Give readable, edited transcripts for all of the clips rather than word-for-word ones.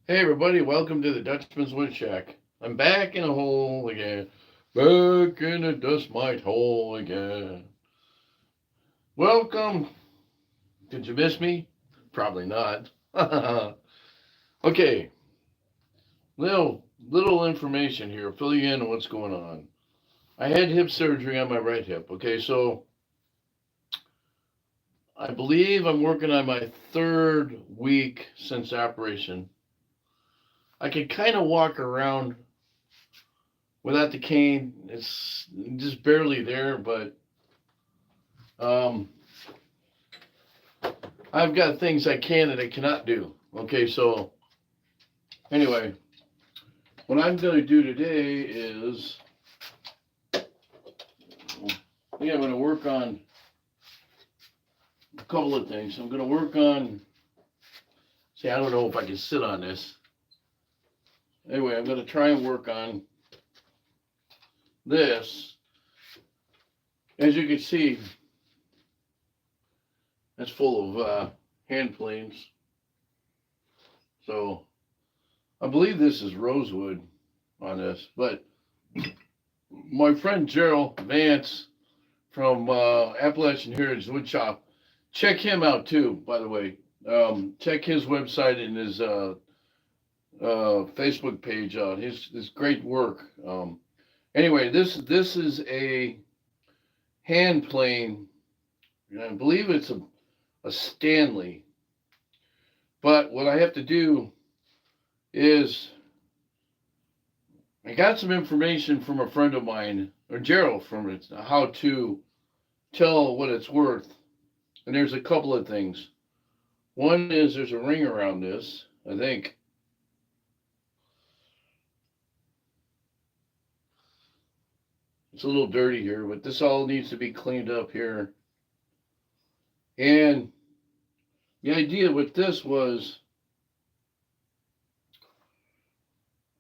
Hey everybody, welcome to the Dutchman's Wood Shack. I'm back in a hole again. Back in a dust mite hole again. Welcome. Did you miss me? Probably not. Okay, little information here. Fill you in on what's going on. I had hip surgery on my right hip. Okay, so I believe I'm working on my third week since operation. I can kind of walk around without the cane. It's just barely there, but um, I've got things I can and I cannot do. Okay, so anyway, what I'm going to do today is I think I'm going to work on a couple of things. I'm going to work on, see, I don't know if I can sit on this. Anyway, I'm going to try and work on this. As you can see, it's full of hand planes. So I believe this is rosewood on this, but my friend Gerald Vance from Appalachian Heritage Woodshop, check him out too, by the way. Check his website and his Facebook page out. His great work. Anyway, this is a hand plane. I believe it's a Stanley. But what I have to do is I got some information from a friend of mine, or Gerald, from it, how to tell what it's worth. And there's a couple of things. One is there's a ring around this, I think. It's a little dirty here, but this all needs to be cleaned up here. And the idea with this was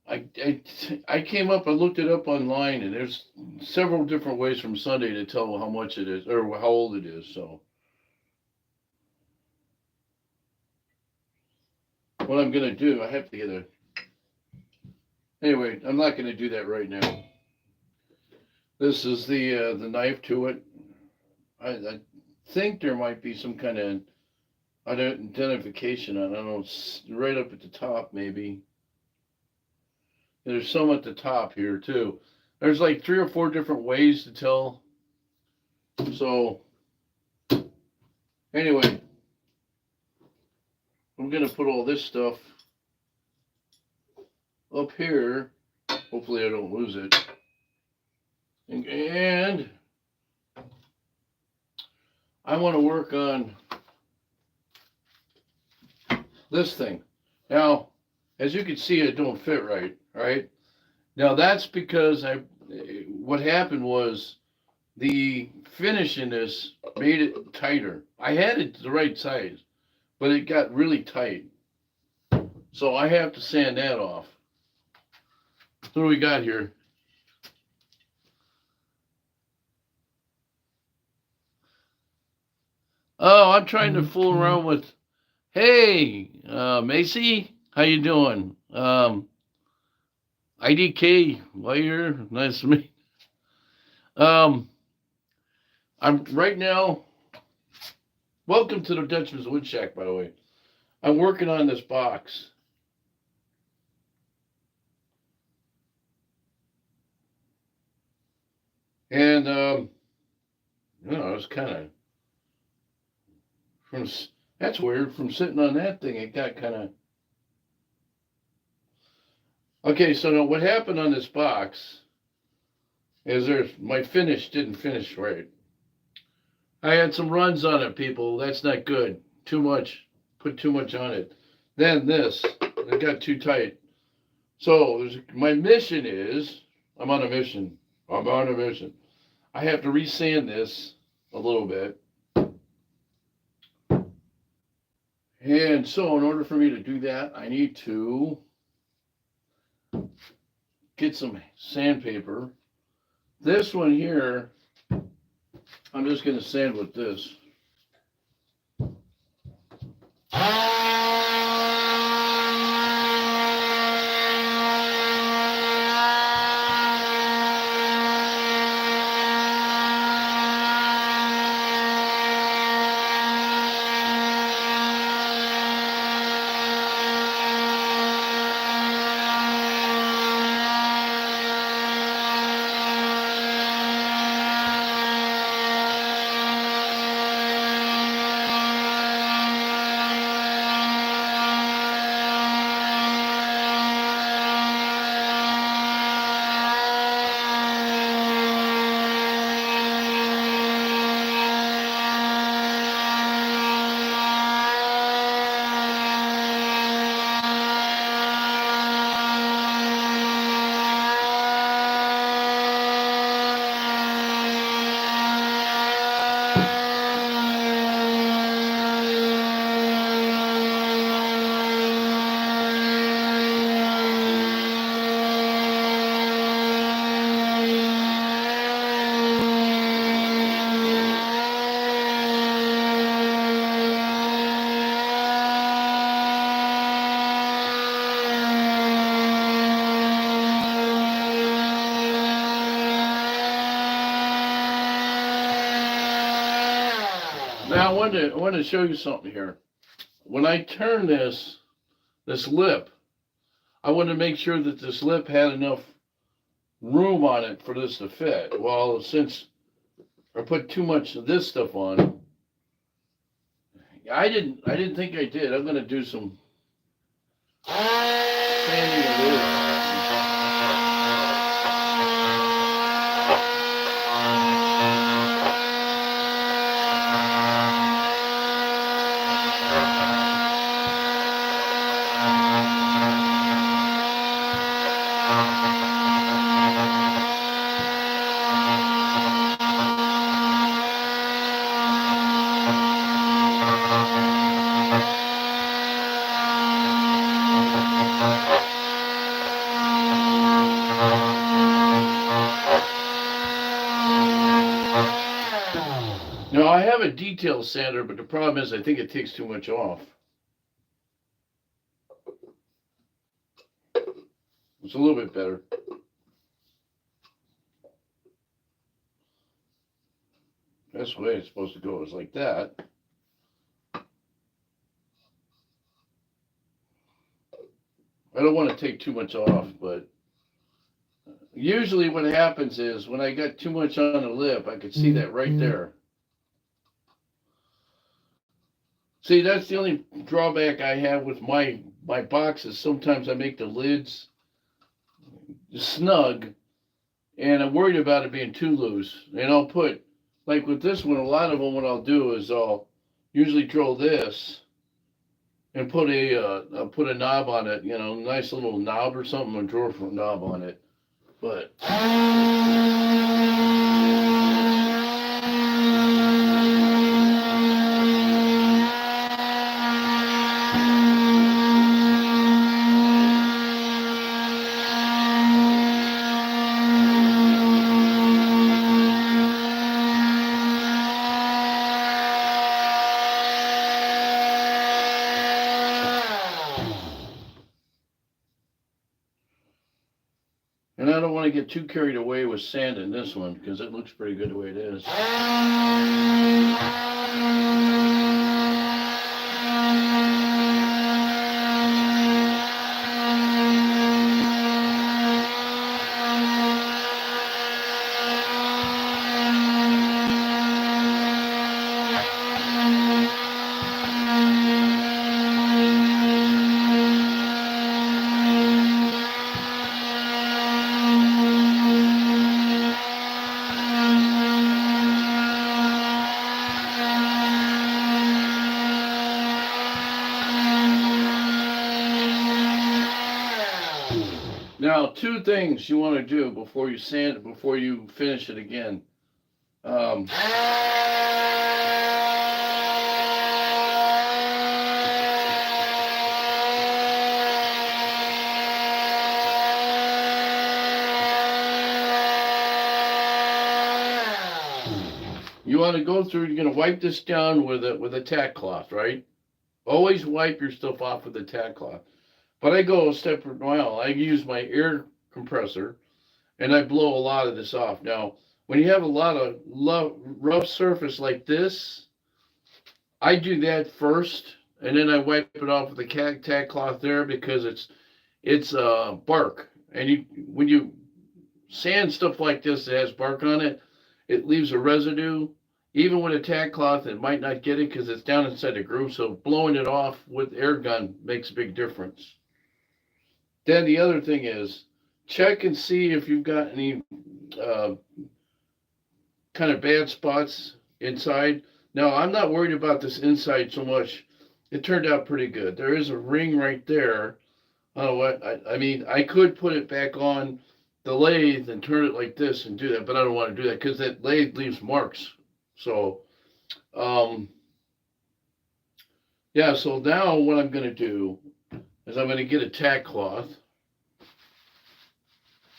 I came up, I looked it up online, and there's several different ways from Sunday to tell how much it is or how old it is. So what I'm gonna do, I have to get a. Anyway, I'm not gonna do that right now. This is the knife to it. I think there might be some kind of identification on. I don't know. It's right up at the top, maybe. There's some at the top here too. There's like three or four different ways to tell. So anyway, I'm gonna put all this stuff up here. Hopefully I don't lose it. And I want to work on this thing. Now, as you can see, it don't fit right. Right now, that's because what happened was the finish in this made it tighter. I had it the right size, but it got really tight. So I have to sand that off. So what do we got here? Oh, I'm trying to fool around with. Hey, Macy, how you doing? IDK Later, nice to meet. Um, I'm right now. Welcome to the Dutchman's Wood Shack, by the way. I'm working on this box. And it's kind of from that's weird. From sitting on that thing, it got kind of okay. So now what happened on this box is there's my finish didn't finish right. I had some runs on it, people. That's not good. Too much. Put too much on it. Then this, it got too tight. So my mission is, I'm on a mission. I'm on a mission. I have to resand this a little bit. And so in order for me to do that, I need to get some sandpaper. This one here, I'm just going to sand with this. Now I wanted to show you something here. When I turn this lip, I wanted to make sure that this lip had enough room on it for this to fit. Well, since I put too much of this stuff on, I didn't think I did. I'm gonna do some sanding of this. Now I have a detail sander, but the problem is I think it takes too much off. It's a little bit better. That's the way it's supposed to go, is like that. I don't want to take too much off, but usually what happens is when I got too much on the lip, I could see that right there. See, that's the only drawback I have with my boxes. Sometimes I make the lids snug, and I'm worried about it being too loose. And I'll put, like with this one, a lot of them, what I'll do is I'll usually drill this and put a knob on it, you know, nice little knob or something, a drawer knob on it. But and I don't want to get too carried away with sanding this one because it looks pretty good the way it is. Now, two things you want to do before you sand it, before you finish it again. Um, you want to go through, you're going to wipe this down with a tack cloth, right? Always wipe your stuff off with a tack cloth. But I go a step further. Well, I use my air compressor and I blow a lot of this off. Now, when you have a lot of rough surface like this, I do that first, and then I wipe it off with the tack cloth there because it's bark, and when you sand stuff like this that has bark on it, it leaves a residue. Even with a tack cloth, it might not get it because it's down inside the groove. So blowing it off with air gun makes a big difference. Then the other thing is check and see if you've got any uh, kind of bad spots inside. Now, I'm not worried about this inside so much. It turned out pretty good. There is a ring right there. Oh, what I mean, I could put it back on the lathe and turn it like this and do that, but I don't want to do that because that lathe leaves marks. So, um, yeah. So now what I'm going to do is I'm going to get a tack cloth.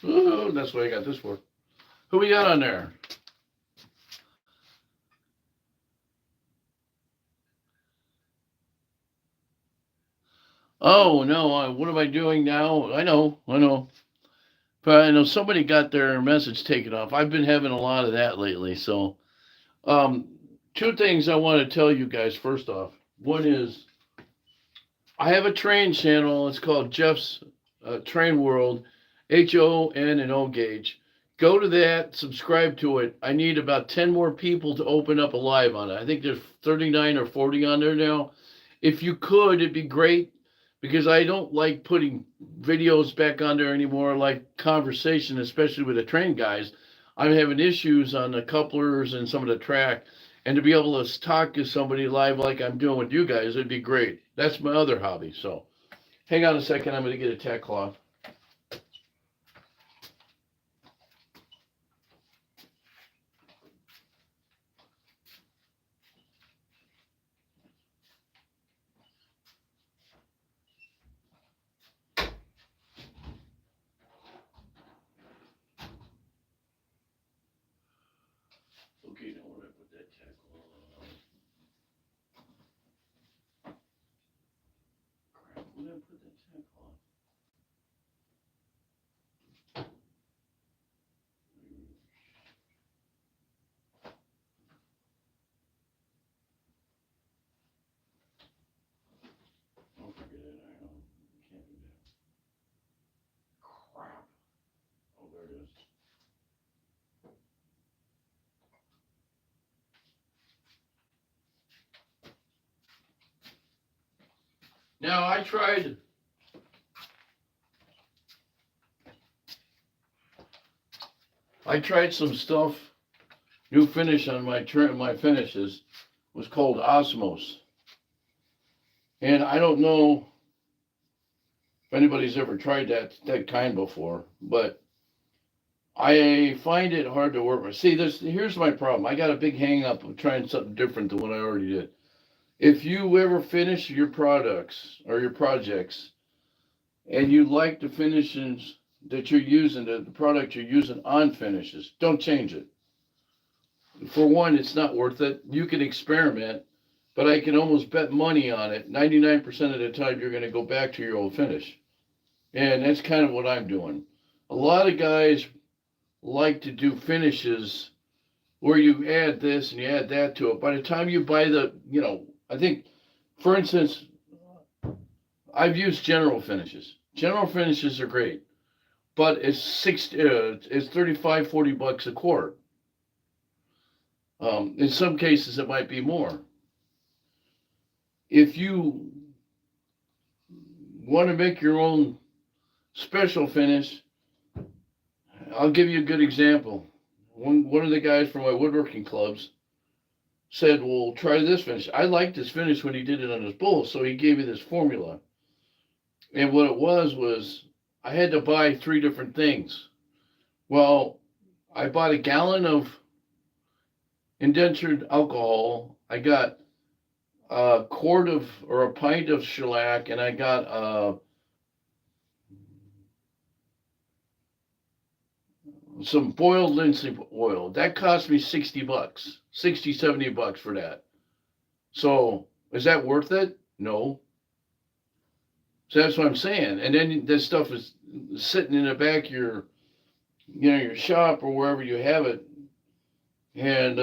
Ooh, that's what I got this for. Who we got on there? Oh no, what am I doing now? I know. But I know somebody got their message taken off. I've been having a lot of that lately. So, um, two things I want to tell you guys first off. One is I have a train channel. It's called Jeff's Train World, HON and O Gauge. Go to that, subscribe to it. I need about 10 more people to open up a live on it. I think there's 39 or 40 on there now. If you could, it'd be great because I don't like putting videos back on there anymore, like conversation, especially with the train guys. I'm having issues on the couplers and some of the track. And to be able to talk to somebody live like I'm doing with you guys, it'd be great. That's my other hobby. So hang on a second. I'm going to get a tack cloth. Okay, now where did I put that tack cloth? Crap, where did I put that tack cloth? Don't forget it. I don't. Can't do that. Crap. Oh, there it is. Now I tried some stuff, new finish on my finishes was called Osmos. And I don't know if anybody's ever tried that kind before, but I find it hard to work with. See, here's my problem. I got a big hang up of trying something different than what I already did. If you ever finish your products or your projects and you like the finishes that you're using, the product you're using on finishes, don't change it. For one, it's not worth it. You can experiment, but I can almost bet money on it. 99% of the time, you're going to go back to your old finish. And that's kind of what I'm doing. A lot of guys like to do finishes where you add this and you add that to it. By the time you buy I think, for instance, I've used general finishes. General finishes are great, but it's 35, $40 a quart. In some cases, it might be more. If you want to make your own special finish, I'll give you a good example. One of the guys from my woodworking clubs said, well, try this finish. I liked this finish when he did it on his bull, so he gave me this formula. And what it was I had to buy 3 different things. Well, I bought a gallon of indentured alcohol. I got a quart of or a pint of shellac, and I got some boiled linseed oil. That cost me $60, 60, $70 for that. So is that worth it? No. So that's what I'm saying. And then this stuff is sitting in the back of your shop or wherever you have it, and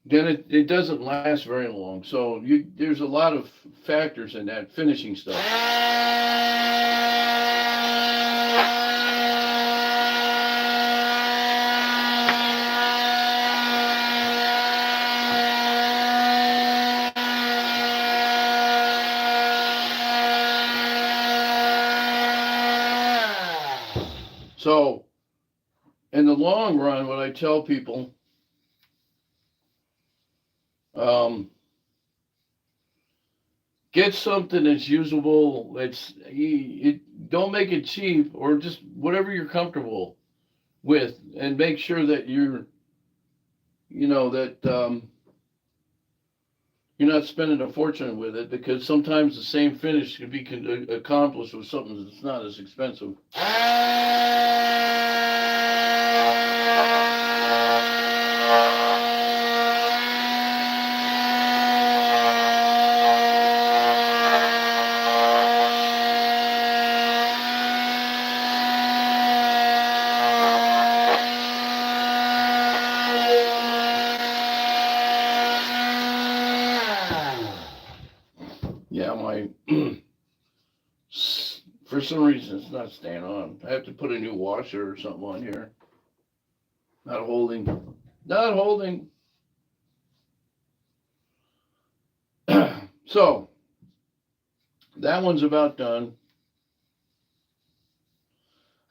then it doesn't last very long. So there's a lot of factors in that finishing stuff. So in the long run, what I tell people, get something that's usable. Don't make it cheap, or just whatever you're comfortable with, and make sure that you're not spending a fortune with it, because sometimes the same finish can be accomplished with something that's not as expensive. Now for some reason it's not staying on. I have to put a new washer or something on here. Not holding. Not holding. So that one's about done.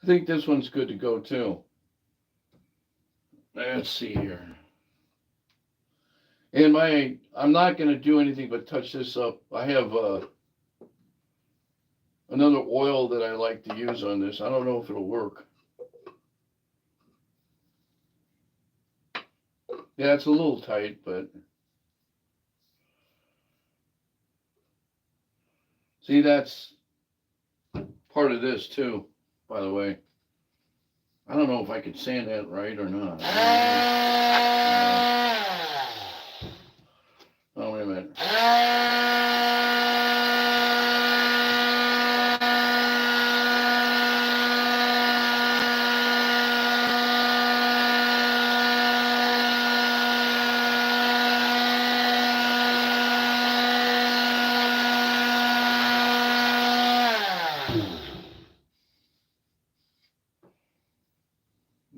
I think this one's good to go too. Let's see here. And I'm not going to do anything but touch this up. I have another oil that I like to use on this. I don't know if it'll work. Yeah, it's a little tight, but see, that's part of this too, by the way. I don't know if I can sand that right or not. Oh, wait a minute.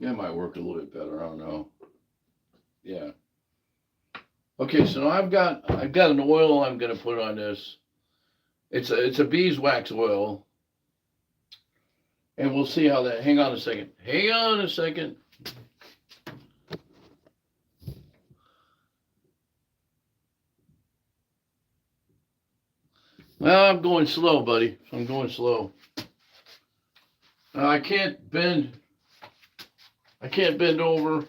That might work a little bit better. I don't know. Yeah. Okay, so now I've got an oil I'm gonna put on this. It's a beeswax oil, and we'll see how that. Hang on a second. Hang on a second. Well, I'm going slow, buddy. I'm going slow. I can't bend. I can't bend over.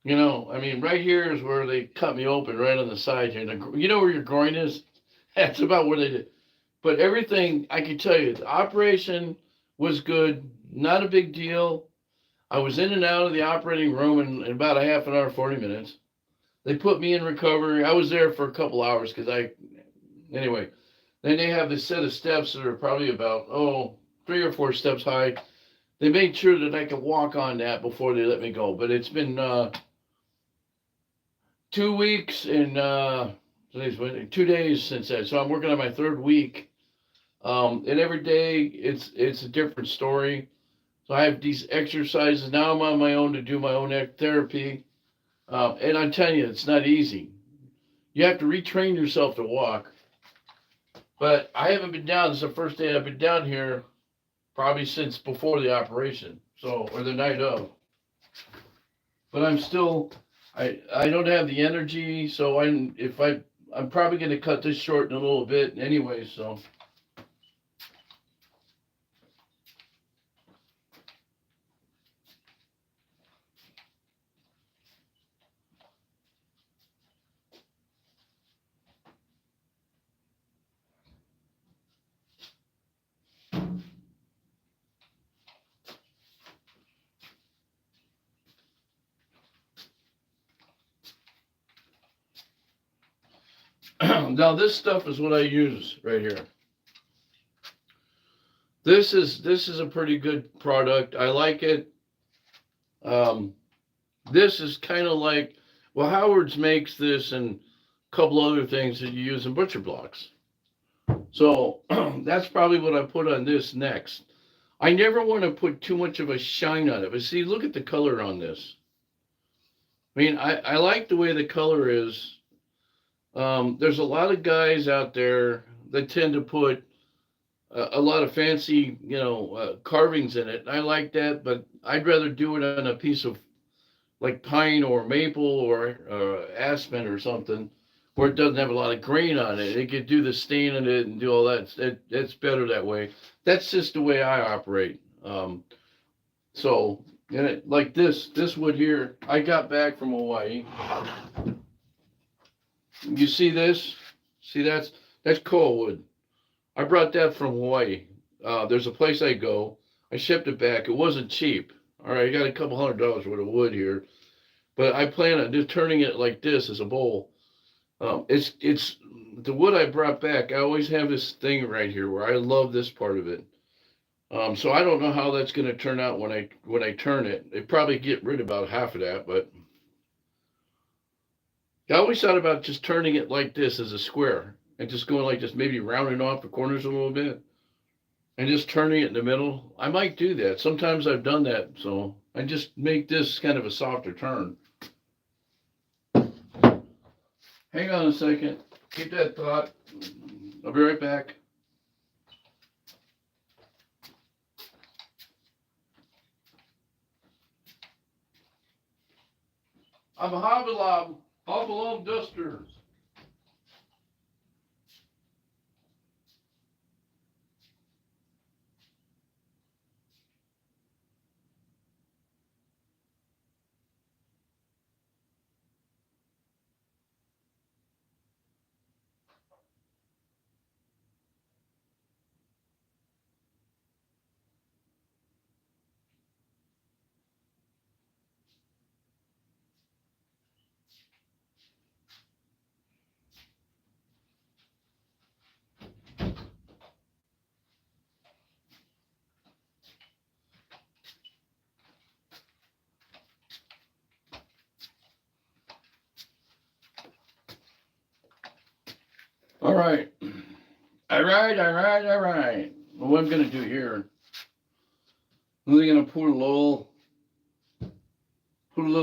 You know, I mean, right here is where they cut me open, right on the side here. You know where your groin is? That's about where they did. But everything, I can tell you, the operation was good. Not a big deal. I was in and out of the operating room in about a half an hour, 40 minutes. They put me in recovery. I was there for a couple hours anyway. Then they have this set of steps that are probably about, 3 or 4 steps high. They made sure that I could walk on that before they let me go. But it's been 2 weeks and 2 days since that. So I'm working on my 3rd week. And every day it's a different story. So I have these exercises. Now I'm on my own to do my own therapy. And I'm telling you, it's not easy. You have to retrain yourself to walk. But I haven't been down. This is the first day I've been down here probably since before the operation. Or the night of. But I'm still, I don't have the energy. So I'm probably going to cut this short in a little bit anyway. So. Now this stuff is what I use right here. This is a pretty good product. I like it. This is kind of like, well, Howard's makes this and a couple other things that you use in butcher blocks. So that's probably what I put on this next. I never want to put too much of a shine on it. But see, look at the color on this. I mean, I like the way the color is. There's a lot of guys out there that tend to put a lot of fancy, carvings in it. I like that, but I'd rather do it on a piece of like pine or maple or aspen or something where it doesn't have a lot of grain on it. It could do the stain in it and do all that. It's better that way. That's just the way I operate. So, like this wood here, I got back from Hawaii. You see this? See, that's coal wood. I brought that from Hawaii. There's a place I go. I shipped it back. It wasn't cheap. All right, I got a couple $100 worth of wood here, but I plan on just turning it like this as a bowl. It's the wood I brought back. I always have this thing right here where I love this part of it. So I don't know how that's going to turn out when I turn it. They probably get rid of about half of that, but I always thought about just turning it like this as a square. and just going like just maybe rounding off the corners a little bit and just turning it in the middle. I might do that. Sometimes I've done that, so I just make this kind of a softer turn. Hang on a second. Keep that thought. I'll be right back. I'm a Hobby Lob, Hobby Duster. All right. All right, all right, all right. Well, what I'm going to do here, I'm going to put a little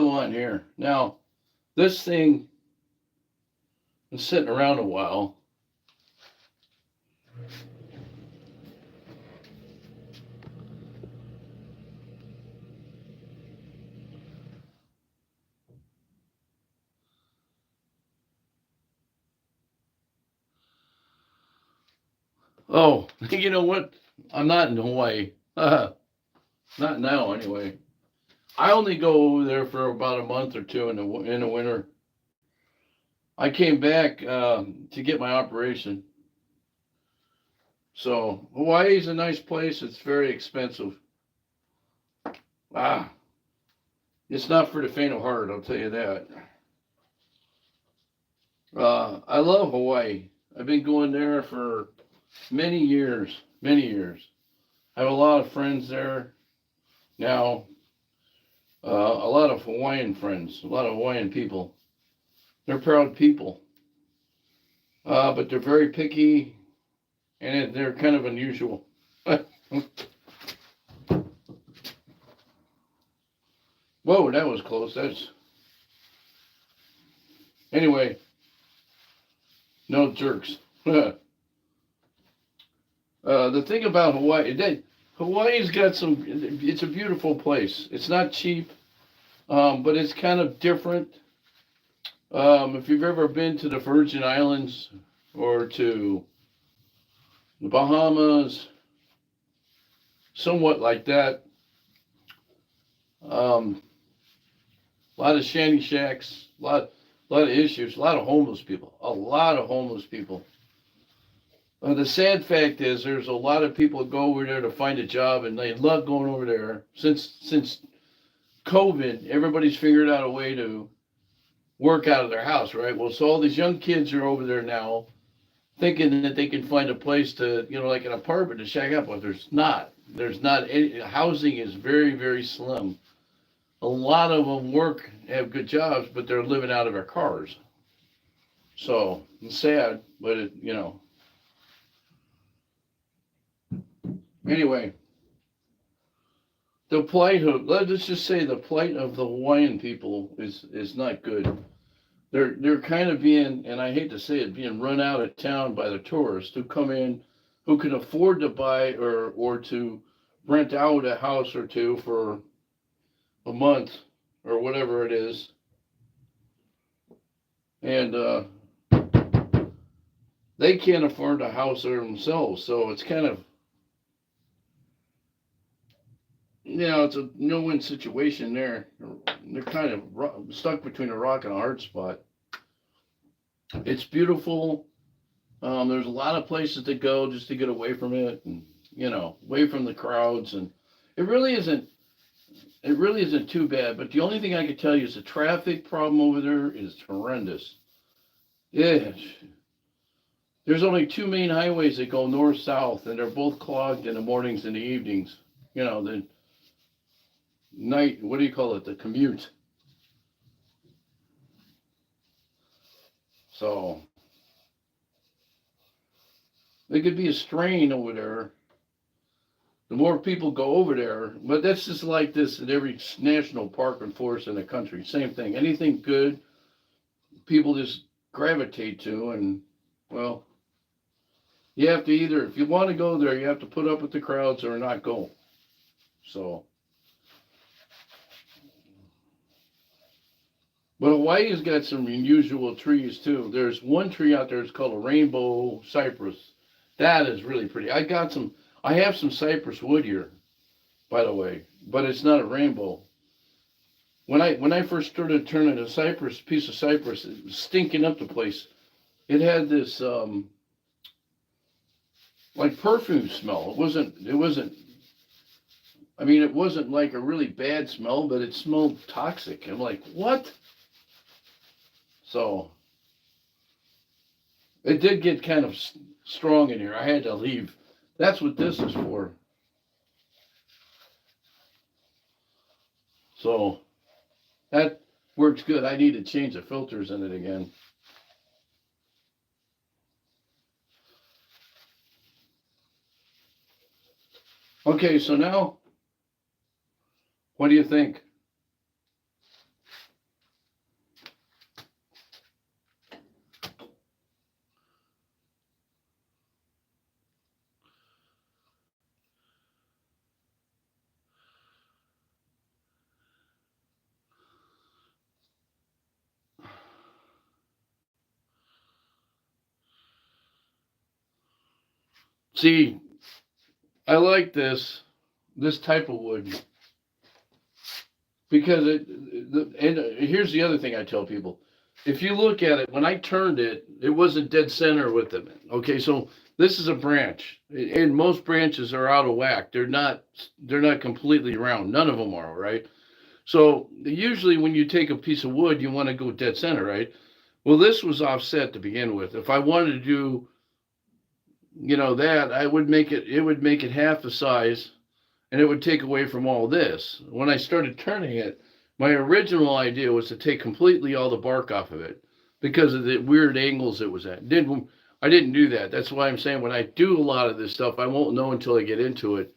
on here. Now, this thing is sitting around a while. Oh, you know what? I'm not in Hawaii. Not now, anyway. I only go over there for about a month or two in the winter. I came back to get my operation. So Hawaii is a nice place. It's very expensive. Ah, it's not for the faint of heart. I'll tell you that. I love Hawaii. I've been going there for many years. Many years. I have a lot of friends there now. A lot of Hawaiian friends. A lot of Hawaiian people. They're proud people. But they're very picky, and they're kind of unusual. Whoa, that was close. Anyway, no jerks. The thing about Hawaii, Hawaii's got some. It's a beautiful place. It's not cheap, but it's kind of different. If you've ever been to the Virgin Islands or to the Bahamas, somewhat like that. A lot of shanty shacks, a lot of issues, a lot of homeless people, a lot of homeless people. The sad fact is, there's a lot of people go over there to find a job, and they love going over there. Since COVID, everybody's figured out a way to work out of their house, right? Well, so all these young kids are over there now, thinking that they can find a place to, like an apartment to shack up. But there's not. There's not any. Housing is very, very slim. A lot of them have good jobs, but they're living out of their cars. So it's sad, but anyway, the plight of let's just say the plight of the Hawaiian people is not good. They're kind of being, and I hate to say it, being run out of town by the tourists who come in, who can afford to buy or to rent out a house or two for a month or whatever it is, and they can't afford a house there themselves. So it's kind of, it's a no-win situation there. They're kind of stuck between a rock and a hard spot. It's beautiful. There's a lot of places to go just to get away from it, and away from the crowds, and it really isn't. It really isn't too bad. But the only thing I can tell you is the traffic problem over there is horrendous. Yeah, there's only two main highways that go north-south, and they're both clogged in the mornings and the evenings. The night, what do you call it? The commute. So, There could be a strain over there. The more people go over there, but that's just like this in every national park and forest in the country. Same thing. Anything good, people just gravitate to, and well, you have to either, if you want to go there, you have to put up with the crowds or not go. So, but Hawaii's got some unusual trees too. There's one tree out there. It's called a rainbow cypress. That is really pretty. I have some cypress wood here, by the way, but it's not a rainbow. When I first started turning a piece of cypress, it was stinking up the place. It had this like perfume smell. It wasn't. I mean, it wasn't like a really bad smell, but it smelled toxic. I'm like, what? So it did get kind of strong in here. I had to leave. That's what this is for. So that works good. I need to change the filters in it again. Okay, so now, what do you think? See, I like this type of wood because here's the other thing I tell people. If you look at it, when I turned it, it wasn't dead center with them. Okay, so this is a branch, and most branches are out of whack. They're not completely round. None of them are, right? So usually when you take a piece of wood, you want to go dead center, right? Well, this was offset to begin with. If I wanted to do, that, it would make it half the size, and it would take away from all this. When I started turning it, my original idea was to take completely all the bark off of it because of the weird angles it was at. I didn't do that. That's why I'm saying when I do a lot of this stuff, I won't know until I get into it.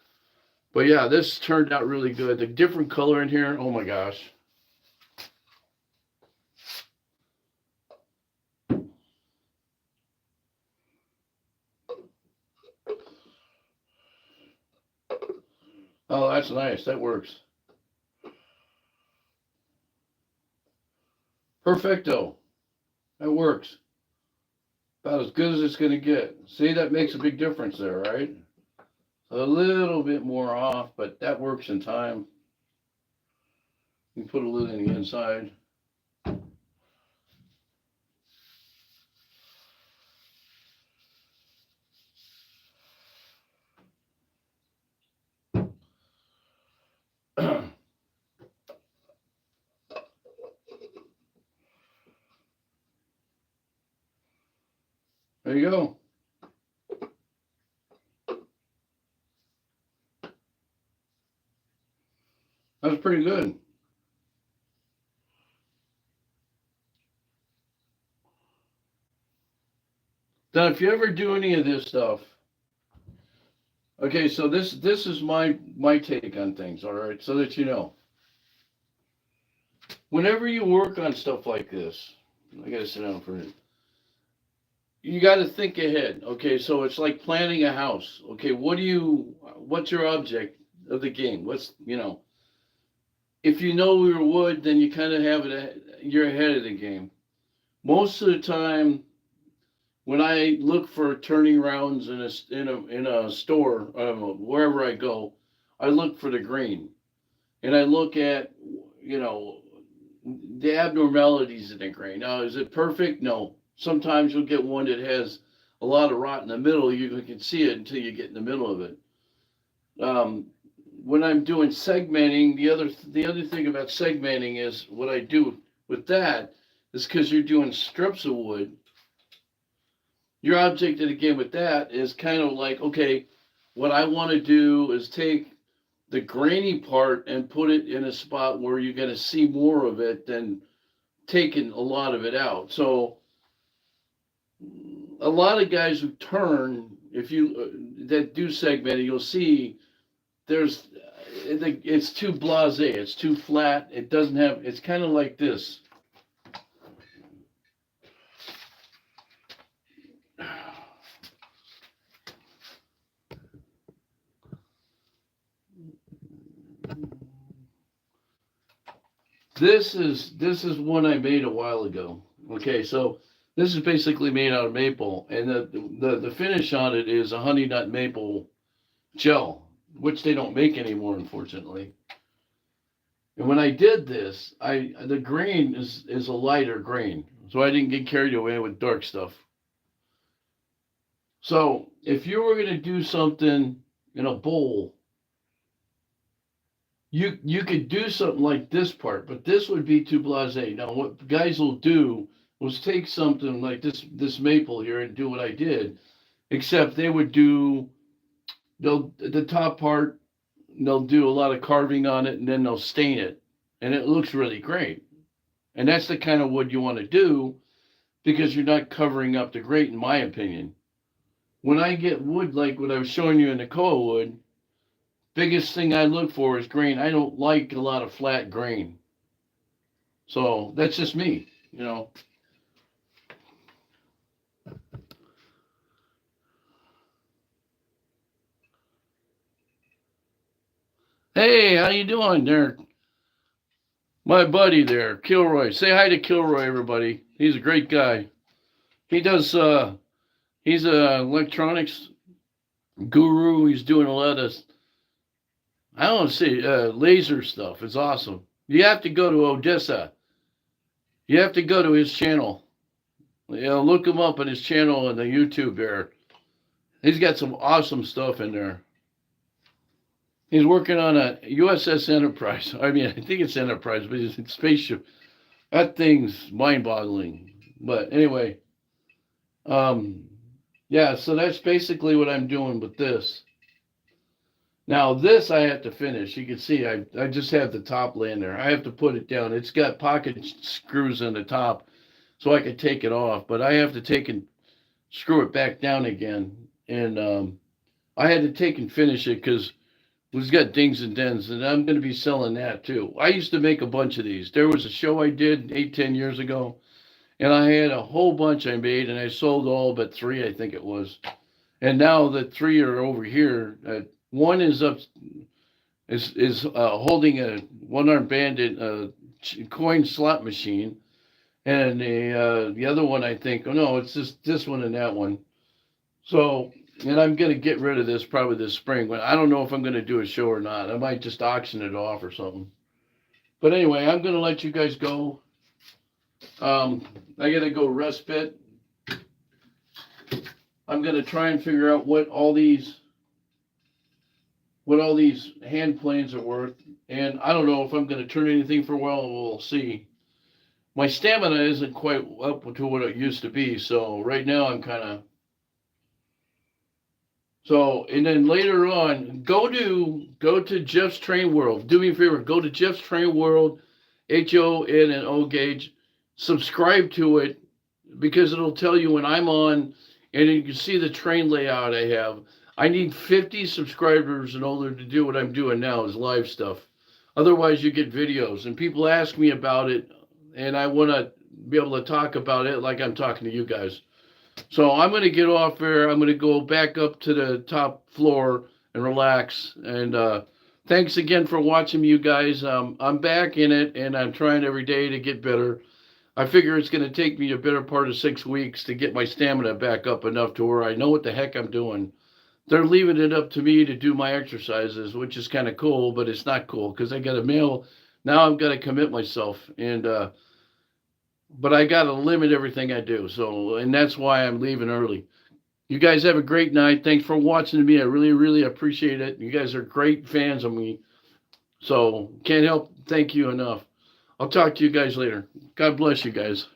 But yeah, this turned out really good. The different color in here, oh my gosh. Oh, that's nice. That works. Perfecto. That works. About as good as it's going to get. See, that makes a big difference there, right? A little bit more off, but that works in time. You put a lid in the inside. There you go. That was pretty good. Now, if you ever do any of this stuff, okay, so this is my take on things, all right, so that you know. Whenever you work on stuff like this, I gotta sit down for it. You got to think ahead. Okay, so it's like planning a house. Okay, what's your object of the game? If you know your wood, then you kind of have it. You're ahead of the game. Most of the time, when I look for turning rounds in a store, wherever I go, I look for the green, and I look at you know the abnormalities in the grain. Now, is it perfect? No. Sometimes you'll get one that has a lot of rot in the middle. You can see it until you get in the middle of it. Um, when I'm doing segmenting, the other thing about segmenting is what I do with that is because you're doing strips of wood. Your object of the game with that is kind of like, okay, what I want to do is take the grainy part and put it in a spot where you're going to see more of it than taking a lot of it out. So a lot of guys who turn, if you that do segment it, you'll see there's it's too blasé, it's too flat. It doesn't have. It's kind of like this. This is one I made a while ago. Okay, so this is basically made out of maple, and the finish on it is a honey nut maple gel, which they don't make anymore, unfortunately. And when I did this, the grain is a lighter grain, so I didn't get carried away with dark stuff. So if you were gonna do something in a bowl, you could do something like this part, but this would be too blasé. Now what guys will do was take something like this maple here and do what I did, except they would do they'll the top part they'll do a lot of carving on it and then they'll stain it and it looks really great. And that's the kind of wood you want to do because you're not covering up the grate, in my opinion. When I get wood like what I was showing you in the koa wood, biggest thing I look for is grain. I don't like a lot of flat grain. So that's just me, you know. Hey, how you doing there? My buddy there, Kilroy. Say hi to Kilroy, everybody. He's a great guy. He does he's a electronics guru. He's doing a lot of I don't see laser stuff. It's awesome. You have to go to Odessa. You have to go to his channel. You know, look him up on his channel on the YouTube there. He's got some awesome stuff in there. He's working on a USS Enterprise. I mean, I think it's Enterprise, but it's a spaceship. That thing's mind-boggling. But anyway, yeah. So that's basically what I'm doing with this. Now this I have to finish. You can see I just have the top laying there. I have to put it down. It's got pocket screws on the top, so I could take it off. But I have to take and screw it back down again. And I had to take and finish it because it's got dings and dents, and I'm going to be selling that too. I used to make a bunch of these. There was a show I did 8, 10 years ago, and I had a whole bunch I made, and I sold all but 3, I think it was. And now the 3 are over here. One is up, is holding a one-arm bandit coin slot machine, and the other one I think, oh no, it's just this one and that one. So, and I'm gonna get rid of this probably this spring. But I don't know if I'm gonna do a show or not. I might just auction it off or something. But anyway, I'm gonna let you guys go. I gotta go respite. I'm gonna try and figure out what all these hand planes are worth. And I don't know if I'm gonna turn anything for a while. We'll see. My stamina isn't quite up to what it used to be. So right now I'm kind of. So, and then later on, go to Jeff's Train World. Do me a favor, go to Jeff's Train World, HONNO Gauge, subscribe to it because it'll tell you when I'm on, and you can see the train layout I have. I need 50 subscribers in order to do what I'm doing now is live stuff. Otherwise, you get videos, and people ask me about it, and I want to be able to talk about it like I'm talking to you guys. So I'm going to get off there. I'm going to go back up to the top floor and relax. And thanks again for watching, you guys. I'm back in it, and I'm trying every day to get better. I figure it's going to take me a better part of 6 weeks to get my stamina back up enough to where I know what the heck I'm doing. They're leaving it up to me to do my exercises, which is kind of cool, but it's not cool because I got a mail. Now I've got to commit myself. And but I got to limit everything I do. So, and that's why I'm leaving early. You guys have a great night. Thanks for watching me. I really, really appreciate it. You guys are great fans of me. So, can't help thank you enough. I'll talk to you guys later. God bless you guys.